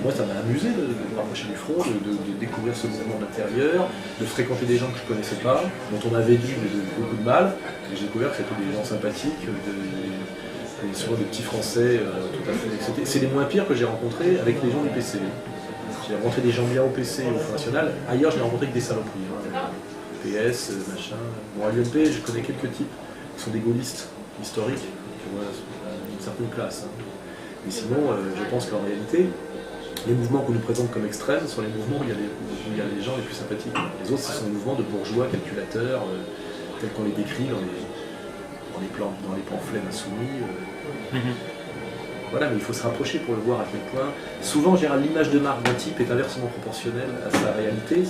moi, ça m'a amusé de me rapprocher du front, de découvrir ce mouvement de l'intérieur, de fréquenter des gens que je ne connaissais pas, dont on avait dit beaucoup de mal. Et j'ai découvert que c'était des gens sympathiques, souvent des petits Français tout à fait. C'est les moins pires que j'ai rencontrés avec les gens du PC. J'ai rencontré des gens bien au PC et au Front National. Ailleurs, je n'ai rencontré que des saloperies. PS, machin. Bon, à l'UMP, je connais quelques types qui sont des gaullistes historiques, qui ont une certaine classe. Mais sinon, je pense qu'en réalité, les mouvements qu'on nous présente comme extrêmes sont les mouvements où il y a les gens les plus sympathiques. Les autres, ce sont des mouvements de bourgeois, calculateurs, tels qu'on les décrit dans les pamphlets insoumis. Voilà, mais il faut se rapprocher pour le voir à quel point. Souvent, en général, l'image de marque d'un type est inversement proportionnelle à sa réalité.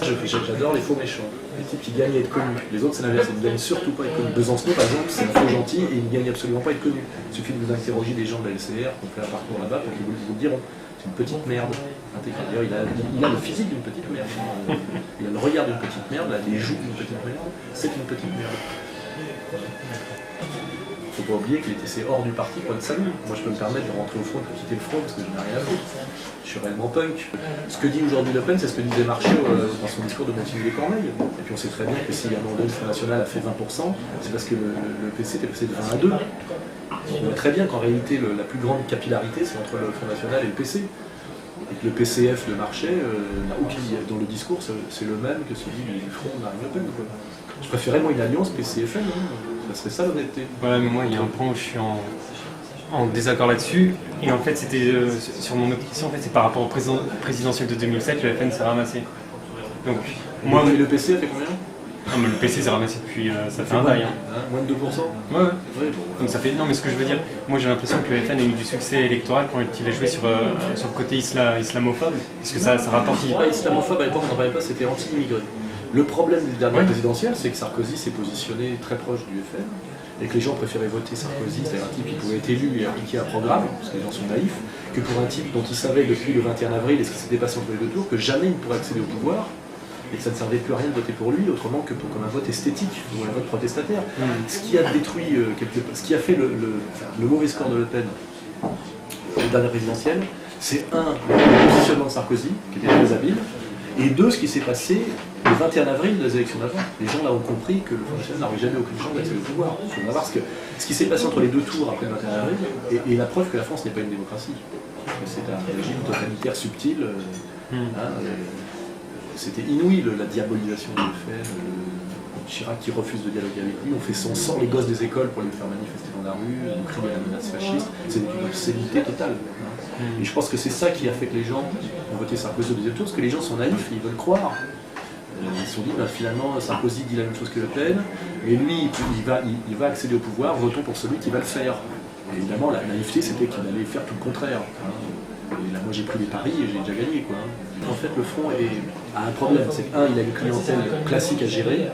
J'adore les faux méchants, les types qui gagnent à être connus. Les autres, c'est l'inverse, ils ne gagnent surtout pas à être connus. Besançon, par exemple, c'est un faux gentil et il ne gagne absolument pas à être connu. Il suffit de vous interroger des gens de la LCR qui ont fait un parcours là-bas pour qu'ils vous le diront. C'est une petite merde. D'ailleurs, il a le physique d'une petite merde. Il a le regard d'une petite merde, les joues d'une petite merde. C'est une petite merde. Il ne faut pas oublier qu'il était hors du parti pour être salut. Moi, je peux me permettre de rentrer au front et de quitter le front parce que je n'ai rien à foutre. Je suis réellement punk. Ce que dit aujourd'hui Le Pen, c'est ce que disait Marché dans son discours de Montigny-les-Corneilles. Et puis on sait très bien que si à un moment donné, le Front National a fait 20%, c'est parce que le PC était passé de 20 à 2. On voit très bien qu'en réalité, la plus grande capillarité, c'est entre le Front National et le PC. Et que le PCF de Marché, dont le discours, c'est le même que celui du Front de Marine Le Pen. Je préférais, moi, une alliance PCFN. Ça serait ça l'honnêteté. Voilà, mais moi, il y a un point où je suis en désaccord là-dessus. Et en fait, c'était sur mon autre question, en fait, c'est par rapport au présidentiel de 2007, le FN s'est ramassé. Donc, moi, le PC a fait combien? Non, mais le PC s'est ramassé depuis. Ça fait un bail. Moins de 2%. Ouais. Donc ça fait. Non, mais ce que je veux dire, moi j'ai l'impression que le FN a eu du succès électoral quand il a joué sur le côté islamophobe. Parce que ça rapporte. C'était pas islamophobe à l'époque, on n'en parlait pas, c'était anti-immigré. Le problème du dernier présidentiel, c'est que Sarkozy s'est positionné très proche du FN et que les gens préféraient voter Sarkozy, c'est-à-dire un type qui pouvait être élu et appliquer un programme, parce que les gens sont naïfs, que pour un type dont ils savaient depuis le 21 avril et ce qui s'était passé entre les deux tours, que jamais il ne pourrait accéder au pouvoir et que ça ne servait plus à rien de voter pour lui, autrement que comme un vote esthétique ou un vote protestataire. Ce qui a détruit, ce qui a fait le mauvais score de Le Pen au dernier présidentiel, c'est le positionnement de Sarkozy, qui était très habile, et deux, ce qui s'est passé le 21 avril des élections d'avant. Les gens là ont compris que le Front National n'aurait jamais aucune chance d'accéder au pouvoir. Il faut voir ce qui s'est passé entre les deux tours après le 21 avril et la preuve que la France n'est pas une démocratie. C'est un régime totalitaire subtil. C'était inouï la diabolisation du FN. Chirac qui refuse de dialoguer avec lui. On fait son sang les gosses des écoles pour les faire manifester dans la rue, on crie à la menace fasciste. C'est une obscénité totale. Et je pense que c'est ça qui a fait que les gens ont voté Sarkozy au deuxième tour, parce que les gens sont naïfs, ils veulent croire. Ils se sont dit, finalement, Sarkozy dit la même chose que Le Pen, mais lui, il va accéder au pouvoir, votons pour celui qui va le faire. Et évidemment, la naïveté, c'était qu'il allait faire tout le contraire. Et là, moi, j'ai pris les paris et j'ai déjà gagné. En fait, le Front a un problème. C'est il a une clientèle classique à gérer,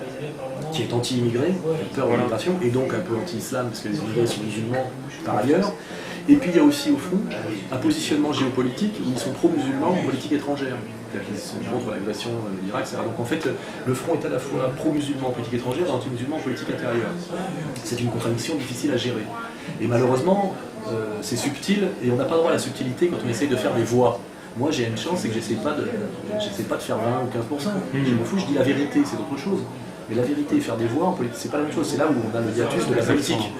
qui est anti-immigré, qui a peur de l'immigration, et donc un peu anti-islam, parce que les immigrés sont musulmans par ailleurs. Et puis il y a aussi au fond un positionnement géopolitique où ils sont pro-musulmans en politique étrangère. C'est-à-dire qu'ils sont contre l'agression de l'Irak, etc. Donc en fait, le Front est à la fois pro-musulman en politique étrangère et anti-musulman en politique intérieure. C'est une contradiction difficile à gérer. Et malheureusement, c'est subtil, et on n'a pas droit à la subtilité quand on essaye de faire des voix. Moi j'ai une chance, c'est que j'essaie pas de faire 20 ou 15%. Je m'en fous, je dis la vérité, c'est autre chose. Mais la vérité et faire des voix en politique, c'est pas la même chose. C'est là où on a le hiatus de la politique.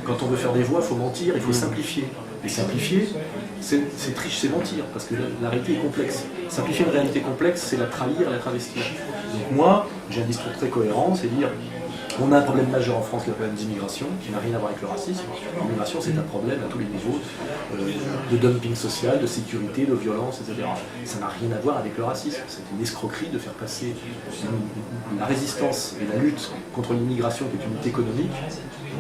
Quand on veut faire des voix, il faut mentir, il faut simplifier. Et simplifier, c'est triche, c'est mentir, parce que la réalité est complexe. Simplifier une réalité complexe, c'est la trahir et la travestir. Donc moi, j'ai un discours très cohérent, c'est dire on a un problème majeur en France, le problème d'immigration, qui n'a rien à voir avec le racisme. L'immigration, c'est un problème à tous les niveaux, de dumping social, de sécurité, de violence, etc. Ça n'a rien à voir avec le racisme. C'est une escroquerie de faire passer la résistance et la lutte contre l'immigration, qui est une lutte économique,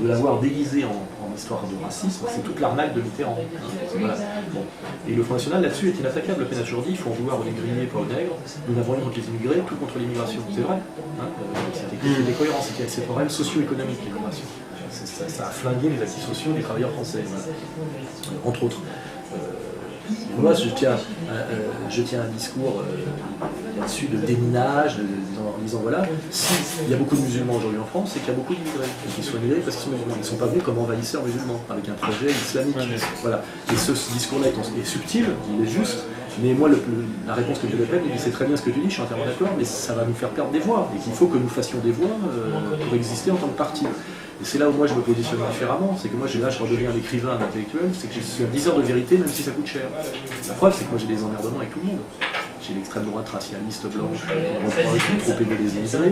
de l'avoir déguisée en histoire de racisme. C'est toute l'arnaque de Mitterrand. Voilà. Bon. Et le Front National, là-dessus, est inattaquable. Le Pen a toujours dit il faut en vouloir aux négriers, pas aux nègres. Nous n'avons rien contre les immigrés, tout contre l'immigration. C'est vrai. C'était cohérent. C'est un problème socio-économique, l'immigration. Ça a flingué les acquis sociaux des travailleurs français. Voilà. Entre autres. Moi, je tiens un discours là-dessus de déminage, en disant voilà, s'il y a beaucoup de musulmans aujourd'hui en France, c'est qu'il y a beaucoup d'immigrés. Et qu'ils sont immigrés parce qu'ils sont musulmans. Ils ne sont pas venus comme envahisseurs musulmans, avec un projet islamique. Voilà. Et ce discours-là est subtil, il est juste, Mais moi, la réponse que je lui donne, il dit c'est très bien ce que tu dis, je suis entièrement d'accord, mais ça va nous faire perdre des voix, et qu'il faut que nous fassions des voix pour exister en tant que parti. Et c'est là où moi je me positionne différemment, c'est que moi je redeviens un écrivain, un intellectuel, c'est que je suis un diseur de vérité même si ça coûte cher. La preuve c'est que moi j'ai des emmerdements avec tout le monde. J'ai l'extrême droite racialiste blanche, on reproche de trop aimer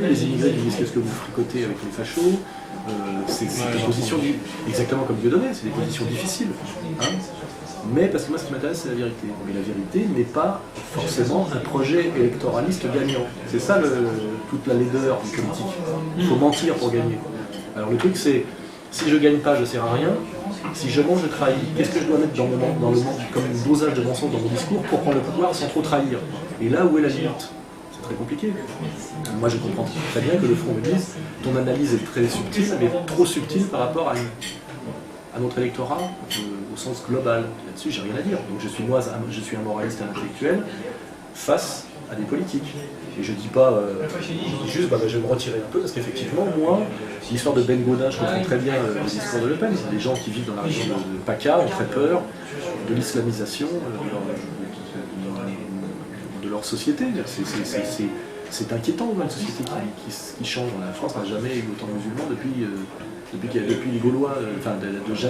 les immigrés qui disent qu'est-ce que vous fricotez avec les fachos. C'est des positions exactement comme Dieudonné, c'est des positions difficiles. Hein, mais parce que moi ce qui m'intéresse c'est la vérité. Mais la vérité n'est pas forcément un projet électoraliste gagnant. C'est ça toute la laideur du politique. Il faut mentir pour gagner. Alors le truc c'est, si je gagne pas je sers à rien, si je mens je trahis. Qu'est-ce que je dois mettre dans le comme un dosage de mensonge dans mon discours pour prendre le pouvoir sans trop trahir? Et là où est la limite? C'est très compliqué. Moi je comprends très bien que le front me dise ton analyse est très subtile, mais trop subtile par rapport à notre électorat au sens global. Là-dessus j'ai rien à dire. Donc je suis un moraliste et un intellectuel face à des politiques. Et je dis pas, je dis juste, je vais me retirer un peu, parce qu'effectivement, moi, l'histoire de Ben Gaudin, je comprends très bien le discours de Le Pen. C'est des gens qui vivent dans la région de PACA, ont très peur de l'islamisation de leur société. C'est inquiétant, une société qui change. La France n'a jamais eu autant de musulmans depuis les Gaulois,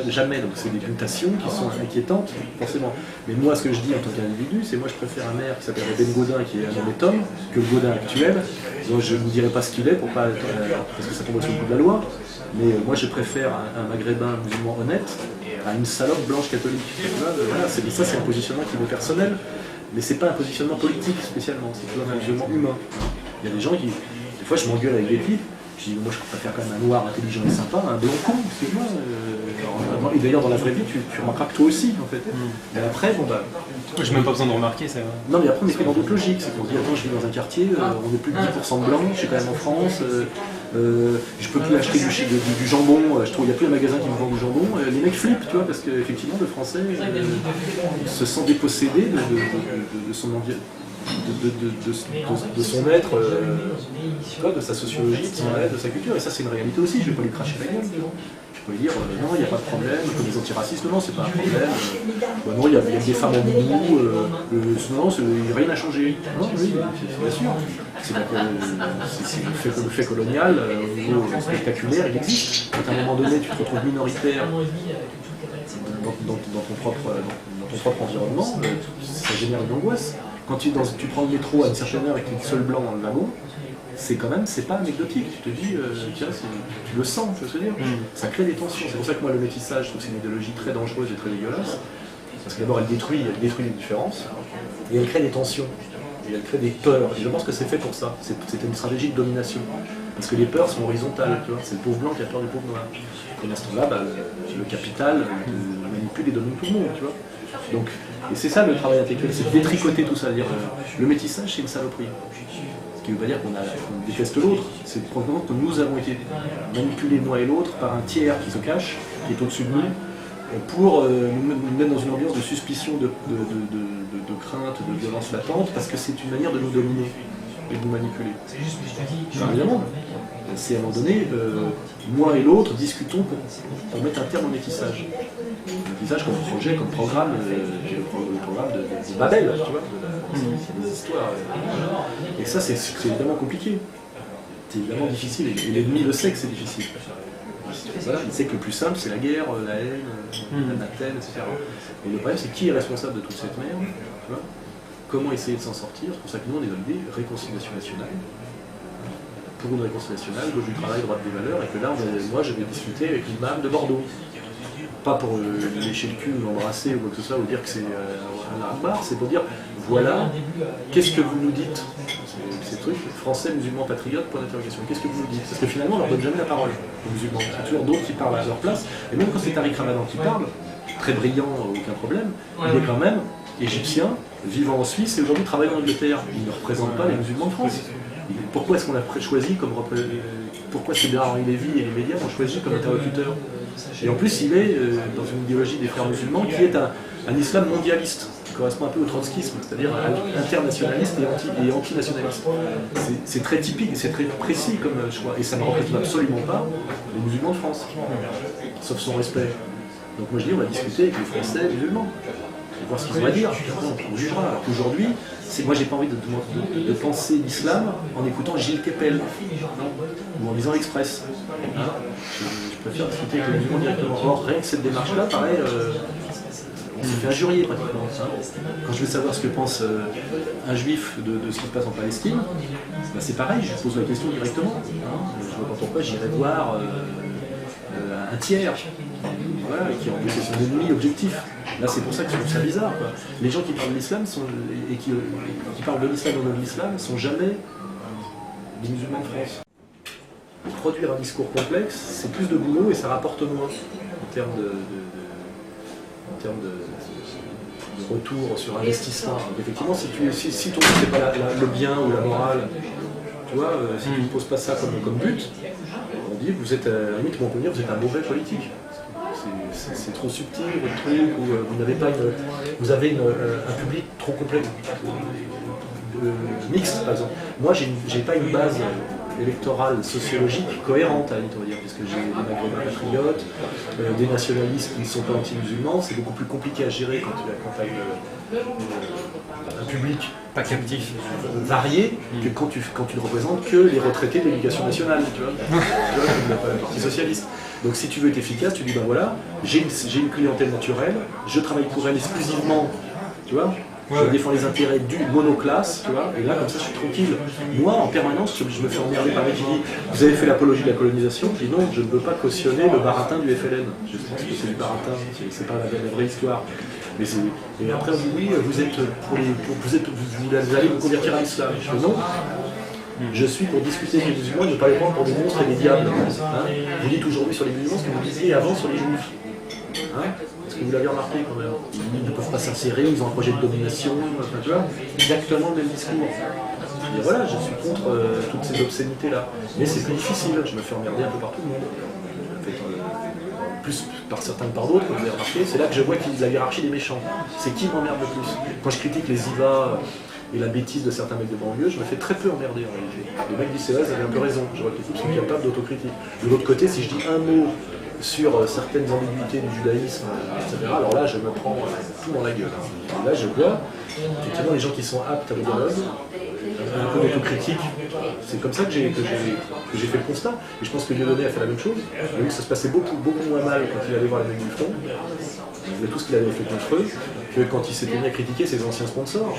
jamais. Donc c'est des mutations qui sont inquiétantes, forcément. Mais moi, ce que je dis en tant qu'individu, c'est moi je préfère un maire qui s'appelle Ben Gaudin, qui est un honnête homme, que le Gaudin actuel. Donc je ne vous dirai pas ce qu'il est, parce que ça tombe sous le coup de la loi. Mais moi je préfère un maghrébin musulman honnête à une salope blanche catholique. Voilà, ça c'est un positionnement qui est personnel, mais c'est pas un positionnement politique spécialement, c'est plutôt un positionnement humain. Il y a des gens qui, des fois je m'engueule avec des types. Je dis, moi je préfère quand même un noir intelligent et sympa, un blanc con, excuse-moi. Et d'ailleurs dans la vraie vie, tu remarqueras que toi aussi en fait. Et après, j'ai même pas besoin de remarquer ça. Non mais après on est pris dans d'autres logiques, c'est qu'on se dit attends je vis dans un quartier, on est plus de 10% de blancs, je suis quand même en France, je peux plus acheter du jambon, je trouve il n'y a plus un magasin qui me vend du jambon, les mecs flippent, tu vois, parce qu'effectivement le français se sent dépossédé de son environnement. De son être, de sa sociologie, de son être, de sa culture, et ça c'est une réalité aussi, je ne vais pas lui cracher la gueule. Je peux lui dire non, il n'y a pas de problème, comme les antiracistes, non, c'est pas un problème, non, il y a des femmes en boubou, non, rien n'a changé. Non, oui, bien sûr. C'est le fait colonial, au niveau spectaculaire, il existe. Quand à un moment donné tu te retrouves minoritaire dans ton propre environnement, ça génère une angoisse. Quand tu prends le métro à une certaine heure avec une seule blanc dans le wagon, c'est pas anecdotique. Tu te dis, tiens, tu le sens, tu veux se dire. Ça crée des tensions. C'est pour ça que moi, le métissage, je trouve que c'est une idéologie très dangereuse et très dégueulasse. Parce que d'abord, elle détruit les différences, et elle crée des tensions, et elle crée des peurs. Et je pense que c'est fait pour ça. C'est une stratégie de domination. Parce que les peurs sont horizontales, tu vois. C'est le pauvre blanc qui a peur du pauvre noir. Et à ce moment-là, le capital manipule et domine tout le monde, tu vois. Donc, et c'est ça le travail intellectuel, c'est de détricoter tout ça, dire le métissage c'est une saloperie. Ce qui ne veut pas dire qu'on déteste l'autre, c'est probablement que nous avons été manipulés l'un et l'autre par un tiers qui se cache, qui est au-dessus de nous, pour nous mettre dans une ambiance de suspicion, de crainte, de violence latente, parce que c'est une manière de nous dominer et de nous manipuler. Enfin, évidemment, c'est à un moment donné, moi et l'autre discutons pour mettre un terme au métissage. Le métissage comme projet, comme programme, le programme de Babel, tu vois, des histoires. Et ça, c'est évidemment compliqué. C'est évidemment difficile, et l'ennemi le sait que c'est difficile. Voilà, il sait que le plus simple, c'est la guerre, la haine, l'anathème, etc. Et le problème, c'est qui est responsable de toute cette merde, tu vois. Comment essayer de s'en sortir? C'est pour ça que nous, on est dans l'idée réconciliation nationale. Pour une réconciliation nationale, gauche du travail, droite des valeurs, et que là, moi, je vais discuter avec l'imam de Bordeaux. Pas pour lécher le cul, ou l'embrasser, ou quoi que ce soit, ou dire que c'est un arabe, c'est pour dire, voilà, qu'est-ce que vous nous dites? Ces trucs, français, musulmans, patriotes, point d'interrogation. Qu'est-ce que vous nous dites? Parce que finalement, on leur donne jamais la parole, aux musulmans. C'est toujours d'autres qui parlent à leur place, et même quand c'est Tariq Ramadan qui parle, très brillant, aucun problème, il est quand même égyptien, vivant en Suisse et aujourd'hui travaillant en Angleterre. Il ne représente pas les musulmans de France. Pourquoi est-ce qu'on l'a choisi comme pourquoi est-ce que Bernard-Henri Lévy et les médias l'ont choisi comme interlocuteur? Et en plus, il est dans une idéologie des frères musulmans qui est un islam mondialiste, qui correspond un peu au trotskisme, c'est-à-dire internationaliste et antinationaliste. C'est très typique, c'est très précis comme choix, et ça ne représente absolument pas les musulmans de France, sauf son respect. Donc moi je dis, on va discuter avec les Français musulmans. et voir ce qu'ils ont à dire, puis après on jugera. Alors qu'aujourd'hui, moi j'ai pas envie de penser l'islam en écoutant Gilles Kepel, ou en lisant l'Express. Hein, je préfère discuter avec le musulman directement. Or, rien que cette démarche-là, pareil, on se fait injurier pratiquement. Hein. Quand je veux savoir ce que pense un juif de ce qui se passe en Palestine, bah, c'est pareil, je pose la question directement. Hein. Je vois pas pourquoi j'irais voir un tiers, voilà, qui en plus c'est son ennemi objectif. Là c'est pour ça que je trouve ça bizarre. Quoi. Les gens qui parlent de l'islam et qui parlent de l'islam ou de l'islam ne sont jamais des musulmans de France. Produire un discours complexe, c'est plus de boulot et ça rapporte moins en termes de retour sur investissement. Donc effectivement, si ton but c'est pas le bien ou la morale, tu vois, si tu ne poses pas ça comme but, on dit vous êtes, à la limite, on peut dire vous êtes un mauvais politique. C'est trop subtil votre truc, ou vous n'avez pas vous avez un public trop complet, mixte par exemple. Moi j'ai pas une base électorale, sociologique cohérente, on va dire, puisque j'ai des maghrébins patriotes, des nationalistes qui ne sont pas anti-musulmans, c'est beaucoup plus compliqué à gérer quand tu as un public pas captif, varié que quand tu ne représentes que les retraités de l'éducation nationale, tu vois, comme le Parti socialiste. Donc si tu veux être efficace, tu dis ben voilà, j'ai une clientèle naturelle, je travaille pour elle exclusivement, tu vois. Je défends les intérêts du monoclasse, tu vois, et là, comme ça, je suis tranquille. Moi, en permanence, je me fais emmerder par les qui dit vous avez fait l'apologie de la colonisation, je dis non, je ne veux pas cautionner le baratin du FLN. Je pense que c'est du baratin, c'est pas la vraie histoire. Et après, on dit oui, vous allez vous convertir à l'islam. Je dis non. Je suis pour discuter avec les musulmans et ne pas les prendre pour des monstres et des diables. Hein, vous dites aujourd'hui sur les musulmans ce que vous disiez avant sur les juifs. Hein, est-ce que vous l'avez remarqué quand même? Ils ne peuvent pas s'insérer, ils ont un projet de domination, enfin, tu vois, exactement le même discours. Et voilà, je suis contre toutes ces obscénités-là. Mais c'est plus difficile, je me fais emmerder un peu par tout le monde. En fait, plus par certains que par d'autres, comme vous avez remarqué, c'est là que je vois qu'il y a la hiérarchie des méchants. C'est qui m'emmerde le plus? Quand je critique les IVA et la bêtise de certains mecs de banlieue, je me fais très peu emmerder en réalité. Les mecs disent c'est vrai, ils avaient un peu raison, je vois que les types sont capables d'autocritique. De l'autre côté, si je dis un mot sur certaines ambiguïtés du judaïsme, etc., alors là je me prends tout dans la gueule. Et là je vois, effectivement, les gens qui sont aptes à le dialogue, un peu d'autocritique, c'est comme ça que j'ai fait le constat. Et je pense que Dieudonné a fait la même chose. Il a vu que ça se passait beaucoup moins mal quand il allait voir les mecs du front. Il voulait tout ce qu'il avait fait contre eux, que quand il s'était mis à critiquer ses anciens sponsors.